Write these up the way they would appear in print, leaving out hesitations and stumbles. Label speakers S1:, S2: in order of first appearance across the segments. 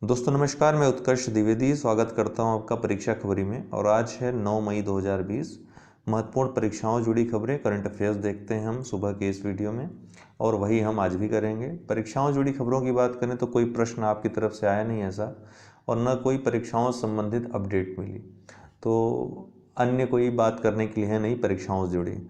S1: दोस्तों नमस्कार, मैं उत्कर्ष द्विवेदी स्वागत करता हूं आपका परीक्षा खबरी में। और आज है 9 मई 2020। महत्वपूर्ण परीक्षाओं से जुड़ी खबरें, करंट अफेयर्स देखते हैं हम सुबह के इस वीडियो में, और वही हम आज भी करेंगे। परीक्षाओं से जुड़ी खबरों की बात करें तो कोई प्रश्न आपकी तरफ से आया नहीं ऐसा, और न कोई परीक्षाओं से संबंधित अपडेट मिली, तो अन्य कोई बात करने के लिए है नहीं परीक्षाओं से जुड़ी।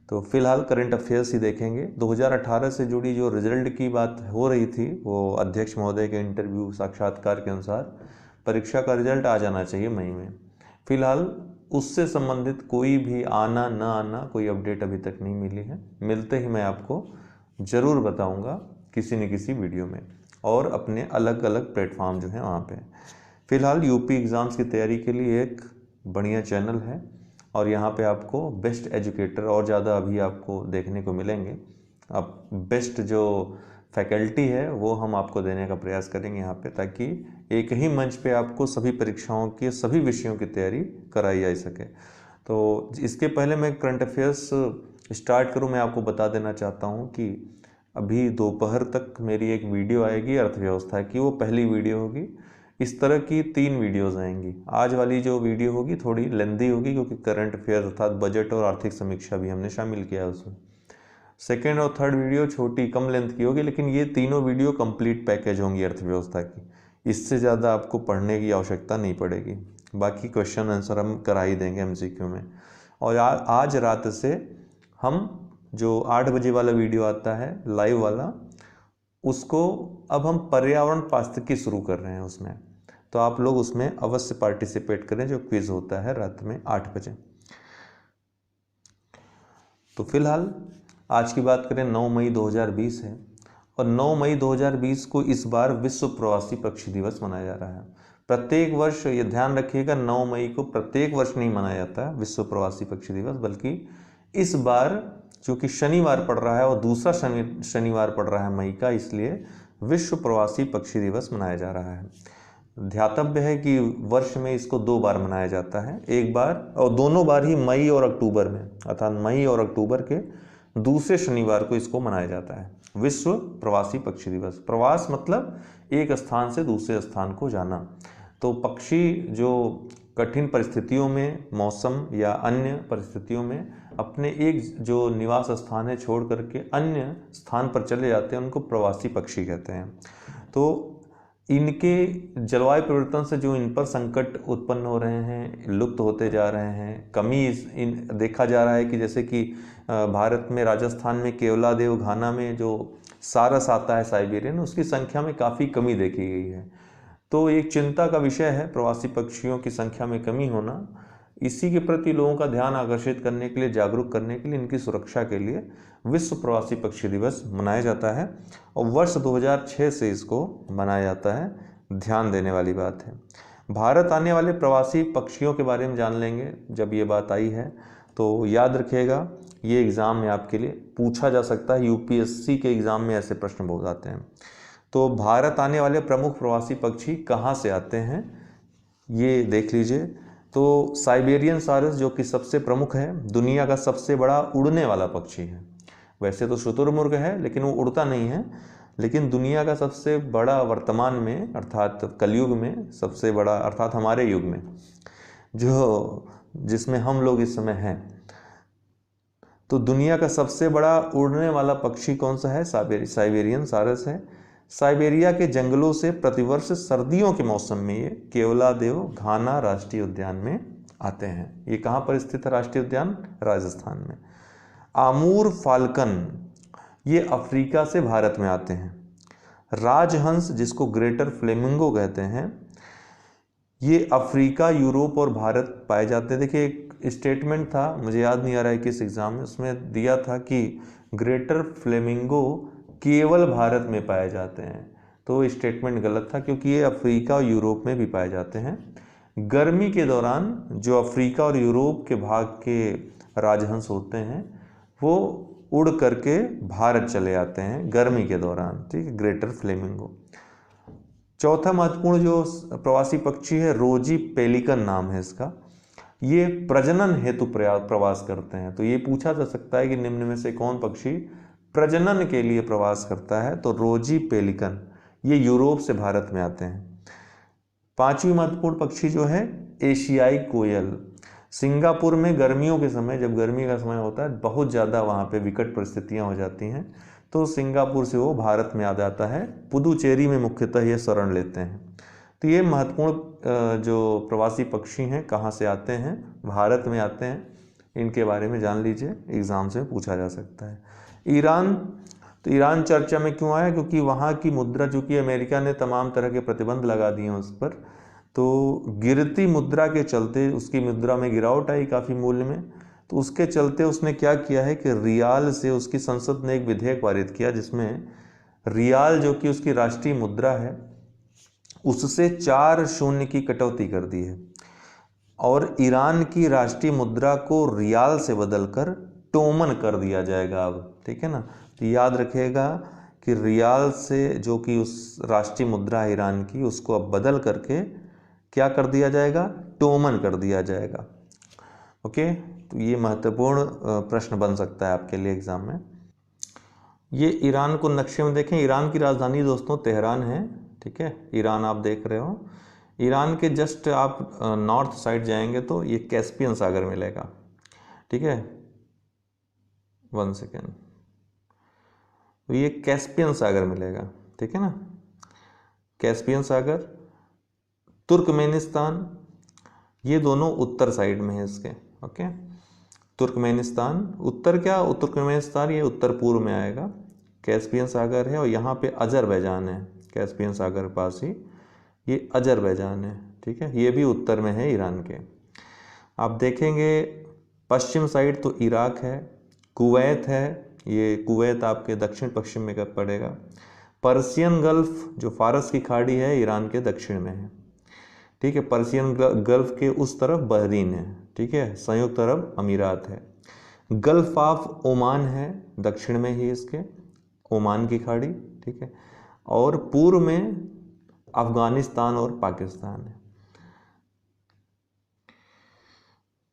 S1: तो फिलहाल करंट अफेयर्स ही देखेंगे। 2018 से जुड़ी जो रिजल्ट की बात हो रही थी, वो अध्यक्ष महोदय के इंटरव्यू साक्षात्कार के अनुसार परीक्षा का रिजल्ट आ जाना चाहिए मई में। फिलहाल उससे संबंधित कोई भी आना न आना कोई अपडेट अभी तक नहीं मिली है। मिलते ही मैं आपको ज़रूर बताऊंगा किसी न किसी वीडियो में, और अपने अलग अलग प्लेटफॉर्म जो हैं वहाँ पे। फिलहाल यूपी एग्ज़ाम्स की तैयारी के लिए एक बढ़िया चैनल है, और यहाँ पे आपको बेस्ट एजुकेटर और ज़्यादा अभी आपको देखने को मिलेंगे। अब बेस्ट जो फैकल्टी है वो हम आपको देने का प्रयास करेंगे यहाँ पे, ताकि एक ही मंच पे आपको सभी परीक्षाओं के सभी विषयों की तैयारी कराई जा सके। तो इसके पहले मैं करंट अफेयर्स स्टार्ट करूँ, मैं आपको बता देना चाहता हूँ कि अभी दोपहर तक मेरी एक वीडियो आएगी अर्थव्यवस्था की, वो पहली वीडियो होगी। इस तरह की 3 वीडियोस आएंगी। आज वाली जो वीडियो होगी थोड़ी लेंदी होगी, क्योंकि करंट अफेयर अर्थात बजट और आर्थिक समीक्षा भी हमने शामिल किया है उसमें। सेकेंड और थर्ड वीडियो छोटी कम लेंथ की होगी, लेकिन ये तीनों वीडियो कंप्लीट पैकेज होंगी अर्थव्यवस्था की। इससे ज़्यादा आपको पढ़ने की आवश्यकता नहीं पड़ेगी। बाकी क्वेश्चन आंसर हम करा ही देंगे MCQ में। और आज रात से हम जो 8 बजे वाला वीडियो आता है लाइव वाला, उसको अब हम पर्यावरण पारिस्थितिकी शुरू कर रहे हैं उसमें। तो आप लोग उसमें अवश्य पार्टिसिपेट करें, जो क्विज होता है रात में 8 बजे। तो फिलहाल आज की बात करें, 9 मई 2020 है, और 9 मई 2020 को इस बार विश्व प्रवासी पक्षी दिवस मनाया जा रहा है। प्रत्येक वर्ष ये ध्यान रखिएगा, 9 मई को प्रत्येक वर्ष नहीं मनाया जाता है विश्व प्रवासी पक्षी दिवस, बल्कि इस बार चूँकि शनिवार पड़ रहा है और दूसरा शनिवार पड़ रहा है मई का, इसलिए विश्व प्रवासी पक्षी दिवस मनाया जा रहा है। ध्यातव्य है कि वर्ष में इसको 2 बार मनाया जाता है, एक बार और दोनों बार ही मई और अक्टूबर में, अर्थात मई और अक्टूबर के दूसरे शनिवार को इसको मनाया जाता है विश्व प्रवासी पक्षी दिवस। प्रवास मतलब एक स्थान से दूसरे स्थान को जाना। तो पक्षी जो कठिन परिस्थितियों में, मौसम या अन्य परिस्थितियों में अपने एक जो निवास स्थान है छोड़ करके अन्य स्थान पर चले जाते हैं, उनको प्रवासी पक्षी कहते हैं। तो इनके जलवायु परिवर्तन से जो इन पर संकट उत्पन्न हो रहे हैं, लुप्त होते जा रहे हैं, कमी देखा जा रहा है कि जैसे कि भारत में राजस्थान में केवलादेव घाना में जो सारस आता है साइबेरियन, उसकी संख्या में काफ़ी कमी देखी गई है। तो एक चिंता का विषय है प्रवासी पक्षियों की संख्या में कमी होना। इसी के प्रति लोगों का ध्यान आकर्षित करने के लिए, जागरूक करने के लिए, इनकी सुरक्षा के लिए विश्व प्रवासी पक्षी दिवस मनाया जाता है, और वर्ष 2006 से इसको मनाया जाता है। ध्यान देने वाली बात है। भारत आने वाले प्रवासी पक्षियों के बारे में जान लेंगे जब ये बात आई है। तो याद रखिएगा, ये एग्ज़ाम में आपके लिए पूछा जा सकता है। UPSC के एग्ज़ाम में ऐसे प्रश्न बहुत आते हैं। तो भारत आने वाले प्रमुख प्रवासी पक्षी कहाँ से आते हैं, ये देख लीजिए। तो साइबेरियन सारस, जो कि सबसे प्रमुख है, दुनिया का सबसे बड़ा उड़ने वाला पक्षी है। वैसे तो शुतुरमुर्ग है, लेकिन वो उड़ता नहीं है। लेकिन दुनिया का सबसे बड़ा वर्तमान में, अर्थात कलयुग में सबसे बड़ा, अर्थात हमारे युग में जो जिसमें हम लोग इस समय हैं, तो दुनिया का सबसे बड़ा उड़ने वाला पक्षी कौन सा है? साइबेरियन सारस है। साइबेरिया के जंगलों से प्रतिवर्ष सर्दियों के मौसम में ये केवलादेव घाना राष्ट्रीय उद्यान में आते हैं। ये कहाँ पर स्थित है राष्ट्रीय उद्यान? राजस्थान में। आमूर फाल्कन, ये अफ्रीका से भारत में आते हैं। राजहंस, जिसको ग्रेटर फ्लेमिंगो कहते हैं, ये अफ्रीका, यूरोप और भारत पाए जाते हैं। देखिए, एक स्टेटमेंट था, मुझे याद नहीं आ रहा है किस एग्जाम में, उसमें दिया था कि ग्रेटर फ्लेमिंगो केवल भारत में पाए जाते हैं। तो स्टेटमेंट गलत था, क्योंकि ये अफ्रीका और यूरोप में भी पाए जाते हैं। गर्मी के दौरान जो अफ्रीका और यूरोप के भाग के राजहंस होते हैं, वो उड़ करके भारत चले आते हैं गर्मी के दौरान। ठीक है, ग्रेटर फ्लेमिंगो। चौथा महत्वपूर्ण जो प्रवासी पक्षी है, रोजी पेलिकन नाम है इसका। ये प्रजनन हेतु प्रवास करते हैं। तो ये पूछा जा सकता है कि निम्न में से कौन पक्षी प्रजनन के लिए प्रवास करता है? तो रोजी पेलिकन, ये यूरोप से भारत में आते हैं। पांचवी महत्वपूर्ण पक्षी जो है एशियाई कोयल। सिंगापुर में गर्मियों के समय, जब गर्मी का समय होता है, बहुत ज़्यादा वहाँ पे विकट परिस्थितियाँ हो जाती हैं, तो सिंगापुर से वो भारत में आ जाता है। पुदुचेरी में मुख्यतः ये शरण लेते हैं। तो ये महत्वपूर्ण जो प्रवासी पक्षी हैं कहाँ से आते हैं, भारत में आते हैं। इनके बारे में जान लीजिए, एग्जाम से पूछा जा सकता है। ईरान, तो ईरान चर्चा में क्यों आया? क्योंकि वहाँ की मुद्रा, चूँकि अमेरिका ने तमाम तरह के प्रतिबंध लगा दिए हैं उस पर, तो गिरती मुद्रा के चलते उसकी मुद्रा में गिरावट आई काफ़ी मूल्य में, तो उसके चलते उसने क्या किया है कि रियाल से, उसकी संसद ने एक विधेयक पारित किया जिसमें रियाल जो कि उसकी राष्ट्रीय मुद्रा है उससे 4 शून्य की कटौती कर दी है, और ईरान की राष्ट्रीय मुद्रा को रियाल से बदलकर टोमन कर दिया जाएगा अब, ठीक है ना। तो याद रखिएगा कि रियाल से, जो कि उस राष्ट्रीय मुद्रा है ईरान की, उसको अब बदल करके क्या कर दिया जाएगा? टोमन कर दिया जाएगा। ओके, तो ये महत्वपूर्ण प्रश्न बन सकता है आपके लिए एग्जाम में। ये ईरान को नक्शे में देखें, ईरान की राजधानी दोस्तों तेहरान है, ठीक है। ईरान आप देख रहे हो, ईरान के जस्ट आप नॉर्थ साइड जाएंगे तो ये कैस्पियन सागर मिलेगा, ठीक है। 1 सेकेंड, तो ये कैस्पियन सागर मिलेगा, ठीक है ना। कैस्पियन सागर, तुर्कमेनिस्तान, ये दोनों उत्तर साइड में है इसके, ओके। तुर्कमेनिस्तान उत्तर, क्या तुर्कमेनिस्तान ये उत्तर पूर्व में आएगा। कैस्पियन सागर है, और यहाँ पे अजरबैजान है, कैस्पियन सागर के पास ही ये अजरबैजान है, ठीक है। ये भी उत्तर में है ईरान के। आप देखेंगे पश्चिम साइड तो इराक है, कुवैत है, ये कुवैत आपके दक्षिण पश्चिम में कब पड़ेगा। पर्सियन गल्फ, जो फारस की खाड़ी है, ईरान के दक्षिण में है, ठीक है। पर्सियन गल्फ के उस तरफ बहरीन है, ठीक है। संयुक्त अरब अमीरात है। गल्फ ऑफ ओमान है दक्षिण में ही इसके, ओमान की खाड़ी, ठीक है। और पूर्व में अफगानिस्तान और पाकिस्तान है।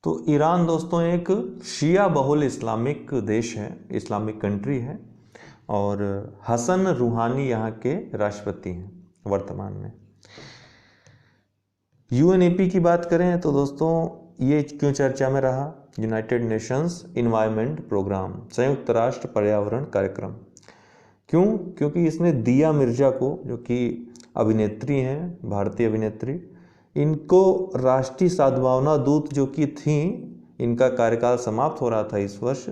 S1: तो ईरान दोस्तों एक शिया बहुल इस्लामिक देश है, इस्लामिक कंट्री है, और हसन रूहानी यहाँ के राष्ट्रपति हैं वर्तमान में। यूएनईपी की बात करें तो दोस्तों ये क्यों चर्चा में रहा? यूनाइटेड नेशंस इन्वायरमेंट प्रोग्राम, संयुक्त राष्ट्र पर्यावरण कार्यक्रम। क्यों? क्योंकि इसने दिया मिर्जा को, जो कि अभिनेत्री हैं, भारतीय अभिनेत्री, इनको राष्ट्रीय सद्भावना दूत जो कि थी, इनका कार्यकाल समाप्त हो रहा था इस वर्ष,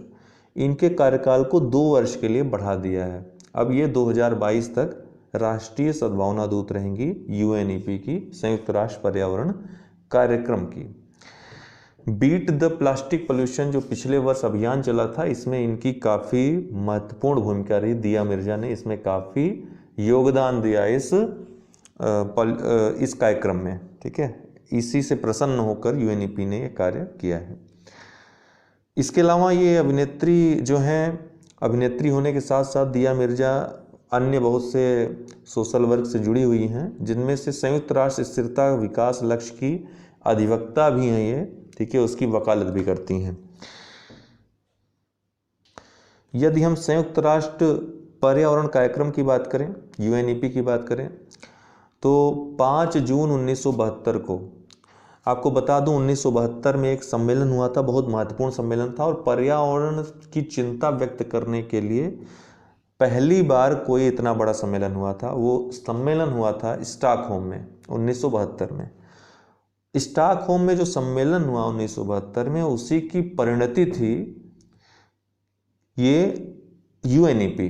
S1: इनके कार्यकाल को 2 वर्ष के लिए बढ़ा दिया है। अब ये 2022 तक राष्ट्रीय सद्भावना दूत रहेंगी यूएनईपी की, संयुक्त राष्ट्र पर्यावरण कार्यक्रम की। बीट द प्लास्टिक पोल्यूशन जो पिछले वर्ष अभियान चला था, इसमें इनकी काफ़ी महत्वपूर्ण भूमिका रही। दिया मिर्जा ने इसमें काफ़ी योगदान दिया इस कार्यक्रम में, ठीक है। इसी से प्रसन्न होकर यूएनईपी ने यह कार्य किया है। इसके अलावा ये अभिनेत्री जो हैं, अभिनेत्री होने के साथ साथ दिया मिर्जा अन्य बहुत से सोशल वर्क से जुड़ी हुई हैं, जिनमें से संयुक्त राष्ट्र स्थिरता विकास लक्ष्य की अधिवक्ता भी हैं ये, ठीक है, उसकी वकालत भी करती हैं। यदि हम संयुक्त राष्ट्र पर्यावरण कार्यक्रम की बात करें, यूएनईपी की बात करें, तो 5 जून 1972 को, आपको बता दूं 1972 में एक सम्मेलन हुआ था, बहुत महत्वपूर्ण सम्मेलन था, और पर्यावरण की चिंता व्यक्त करने के लिए पहली बार कोई इतना बड़ा सम्मेलन हुआ था। वो सम्मेलन हुआ था स्टॉकहोम में 1972 में। स्टॉकहोम में जो सम्मेलन हुआ 1972 में, उसी की परिणति थी ये यूएनईपी।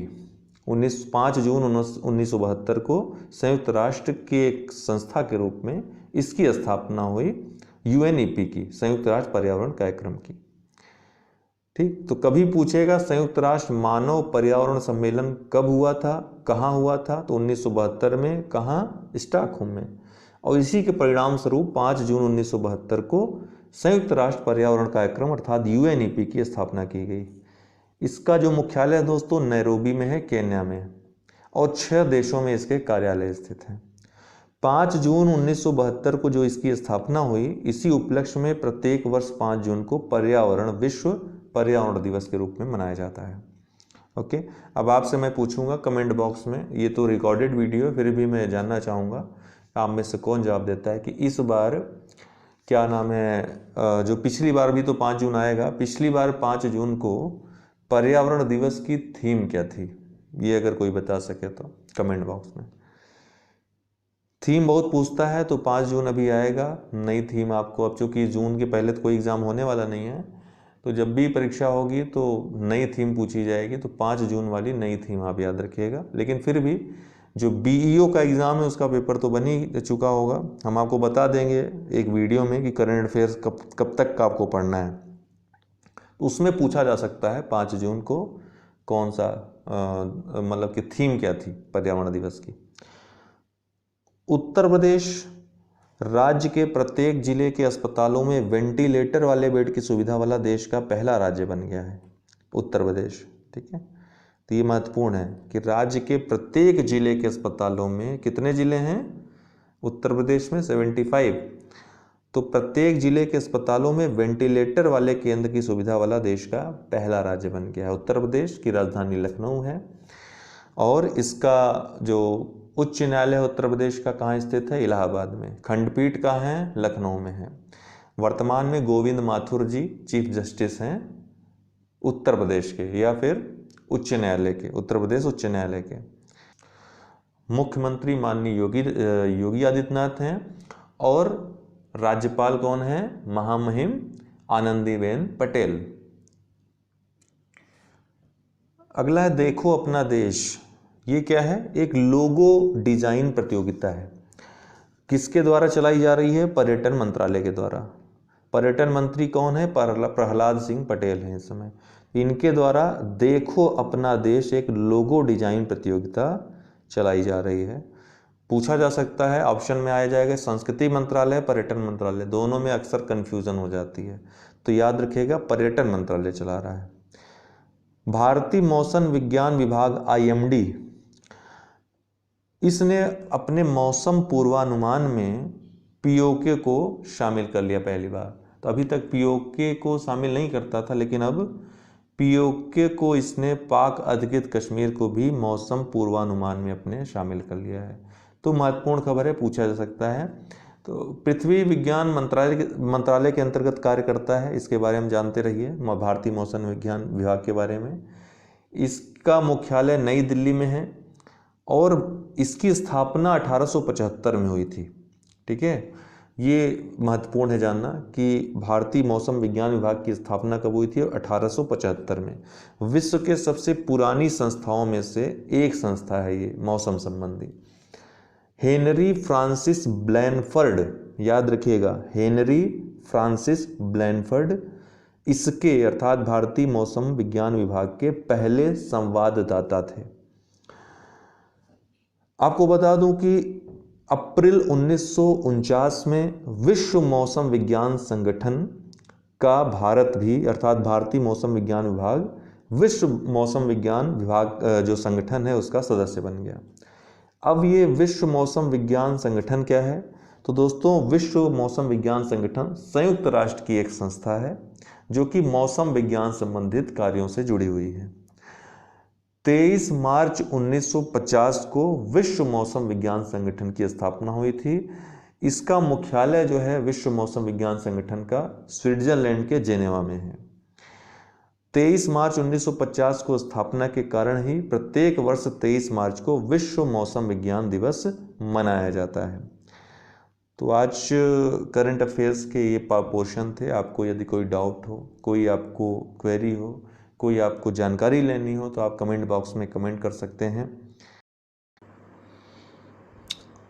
S1: 5 जून 1972 को संयुक्त राष्ट्र के एक संस्था के रूप में इसकी स्थापना हुई, यूएनईपी की, संयुक्त राष्ट्र पर्यावरण कार्यक्रम की, ठीक। तो कभी पूछेगा संयुक्त राष्ट्र मानव पर्यावरण सम्मेलन कब हुआ था, कहाँ हुआ था, तो 1972 में, कहाँ? स्टॉकहोम में। और इसी के परिणाम स्वरूप 5 जून 1972 को संयुक्त राष्ट्र पर्यावरण कार्यक्रम अर्थात यूएनईपी की स्थापना की गई। इसका जो मुख्यालय दोस्तों नैरोबी में है, केन्या में, और 6 देशों में इसके कार्यालय स्थित हैं। 5 जून 1972 को जो इसकी स्थापना हुई, इसी उपलक्ष्य में प्रत्येक वर्ष 5 जून को विश्व पर्यावरण दिवस के रूप में मनाया जाता है। ओके, अब आपसे मैं पूछूंगा कमेंट बॉक्स में, ये तो रिकॉर्डेड वीडियो है, फिर भी मैं जानना चाहूँगा आप में से कौन जवाब देता है कि इस बार क्या नाम है, जो पिछली बार भी तो 5 जून आएगा, पिछली बार 5 जून को पर्यावरण दिवस की थीम क्या थी? ये अगर कोई बता सके तो कमेंट बॉक्स में। थीम बहुत पूछता है, तो 5 जून अभी आएगा, नई थीम आपको, अब चूंकि जून के पहले तो कोई एग्ज़ाम होने वाला नहीं है, तो जब भी परीक्षा होगी तो नई थीम पूछी जाएगी, तो 5 जून वाली नई थीम आप याद रखिएगा। लेकिन फिर भी जो BEO का एग्ज़ाम है उसका पेपर तो बन ही चुका होगा, हम आपको बता देंगे एक वीडियो में कि करंट अफेयर्स कब तक का आपको पढ़ना है। तो उसमें पूछा जा सकता है 5 जून को कौन सा मतलब कि थीम क्या थी पर्यावरण दिवस की। उत्तर प्रदेश राज्य के प्रत्येक जिले के अस्पतालों में वेंटिलेटर वाले बेड की सुविधा वाला देश का पहला राज्य बन गया है उत्तर प्रदेश। ठीक है, तो ये महत्वपूर्ण है कि राज्य के प्रत्येक जिले के अस्पतालों में, कितने जिले हैं उत्तर प्रदेश में? 75। तो प्रत्येक जिले के अस्पतालों में वेंटिलेटर वाले केंद्र की सुविधा वाला देश का पहला राज्य बन गया है उत्तर प्रदेश। की राजधानी लखनऊ है और इसका जो उच्च न्यायालय उत्तर प्रदेश का कहाँ स्थित है? इलाहाबाद में। खंडपीठ कहाँ है? लखनऊ में है। वर्तमान में गोविंद माथुर जी चीफ जस्टिस हैं उत्तर प्रदेश के, या फिर उच्च न्यायालय के, उत्तर प्रदेश उच्च न्यायालय के। मुख्यमंत्री माननीय योगी आदित्यनाथ हैं और राज्यपाल कौन है? महामहिम आनंदीबेन पटेल। अगला है देखो अपना देश। ये क्या है? एक लोगो डिजाइन प्रतियोगिता है। किसके द्वारा चलाई जा रही है? पर्यटन मंत्रालय के द्वारा। पर्यटन मंत्री कौन है? प्रहलाद सिंह पटेल हैं इस समय। इनके द्वारा देखो अपना देश एक लोगो डिजाइन प्रतियोगिता चलाई जा रही है। पूछा जा सकता है, ऑप्शन में आया जाएगा संस्कृति मंत्रालय, पर्यटन मंत्रालय, दोनों में अक्सर कंफ्यूजन हो जाती है, तो याद रखिएगा पर्यटन मंत्रालय चला रहा है। भारतीय मौसम विज्ञान विभाग IMD, इसने अपने मौसम पूर्वानुमान में POK को शामिल कर लिया पहली बार। तो अभी तक POK को शामिल नहीं करता था, लेकिन अब POK को इसने पाक अधिकृत कश्मीर को भी मौसम पूर्वानुमान में अपने शामिल कर लिया है। तो महत्वपूर्ण खबर है, पूछा जा सकता है। तो पृथ्वी विज्ञान मंत्रालय के अंतर्गत कार्य करता है, इसके बारे में जानते रहिए, भारतीय मौसम विज्ञान विभाग के बारे में। इसका मुख्यालय नई दिल्ली में है और इसकी स्थापना 1875 में हुई थी। ठीक है, ये महत्वपूर्ण है जानना कि भारतीय मौसम विज्ञान विभाग की स्थापना कब हुई थी? 1875 में। विश्व के सबसे पुरानी संस्थाओं में से एक संस्था है ये मौसम संबंधी। हेनरी फ्रांसिस ब्लैनफर्ड, याद रखिएगा, हेनरी फ्रांसिस ब्लैनफर्ड इसके अर्थात भारतीय मौसम विज्ञान विभाग के पहले संवाददाता थे। आपको बता दूं कि अप्रैल 1949 में विश्व मौसम विज्ञान संगठन का भारत भी अर्थात भारतीय मौसम विज्ञान विभाग विश्व मौसम विज्ञान विभाग जो संगठन है उसका सदस्य बन गया। अब ये विश्व मौसम विज्ञान संगठन क्या है? तो दोस्तों, विश्व मौसम विज्ञान संगठन संयुक्त राष्ट्र की एक संस्था है जो कि मौसम विज्ञान संबंधित कार्यों से जुड़ी हुई है। 23 मार्च 1950 को विश्व मौसम विज्ञान संगठन की स्थापना हुई थी। इसका मुख्यालय जो है विश्व मौसम विज्ञान संगठन का स्विट्जरलैंड के जेनेवा में है। 23 मार्च 1950 को स्थापना के कारण ही प्रत्येक वर्ष 23 मार्च को विश्व मौसम विज्ञान दिवस मनाया जाता है। तो आज करंट अफेयर्स के ये पोर्शन थे। आपको यदि कोई डाउट हो, कोई आपको क्वेरी हो, कोई आपको जानकारी लेनी हो, तो आप कमेंट बॉक्स में कमेंट कर सकते हैं।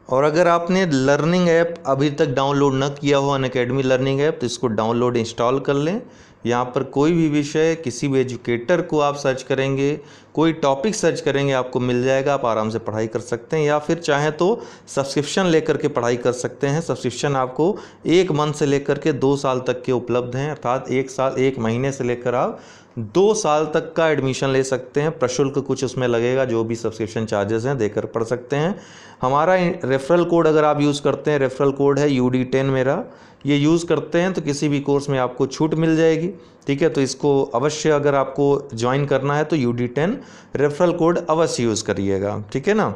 S1: और अगर आपने लर्निंग ऐप अभी तक डाउनलोड न किया हो, अनअकैडमी लर्निंग ऐप, तो इसको डाउनलोड इंस्टॉल कर लें। यहाँ पर कोई भी विषय, किसी भी एजुकेटर को आप सर्च करेंगे, कोई टॉपिक सर्च करेंगे, आपको मिल जाएगा। आप आराम से पढ़ाई कर सकते हैं, या फिर चाहें तो सब्सक्रिप्शन लेकर के पढ़ाई कर सकते हैं। सब्सक्रिप्शन आपको 1 मंथ से लेकर के 2 साल तक के उपलब्ध हैं, अर्थात 1 महीने से लेकर आप 2 साल तक का एडमिशन ले सकते हैं। प्रशुल्क कुछ उसमें लगेगा, जो भी सब्सक्रिप्शन चार्जेस हैं देकर पढ़ सकते हैं। हमारा रेफरल कोड अगर आप यूज़ करते हैं, रेफरल कोड है UD10 मेरा, ये यूज़ करते हैं तो किसी भी कोर्स में आपको छूट मिल जाएगी। ठीक है। तो इसको अवश्य अगर आपको ज्वाइन करना है तो UD10 रेफरल कोड अवश्य यूज़ करिएगा, ठीक है ना।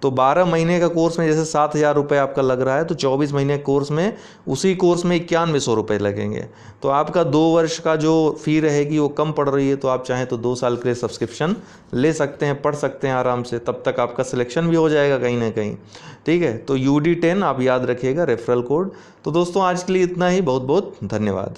S1: तो 12 महीने का कोर्स में जैसे 7,000 रुपये आपका लग रहा है, तो 24 महीने कोर्स में उसी कोर्स में 9100 रुपये लगेंगे। तो आपका 2 वर्ष का जो फ़ी रहेगी वो कम पड़ रही है, तो आप चाहें तो 2 साल के लिए सब्सक्रिप्शन ले सकते हैं, पढ़ सकते हैं आराम से, तब तक आपका सिलेक्शन भी हो जाएगा कहीं ना कहीं, ठीक है। तो UD10 आप याद रखिएगा रेफरल कोड। तो दोस्तों आज के लिए इतना ही, बहुत बहुत धन्यवाद।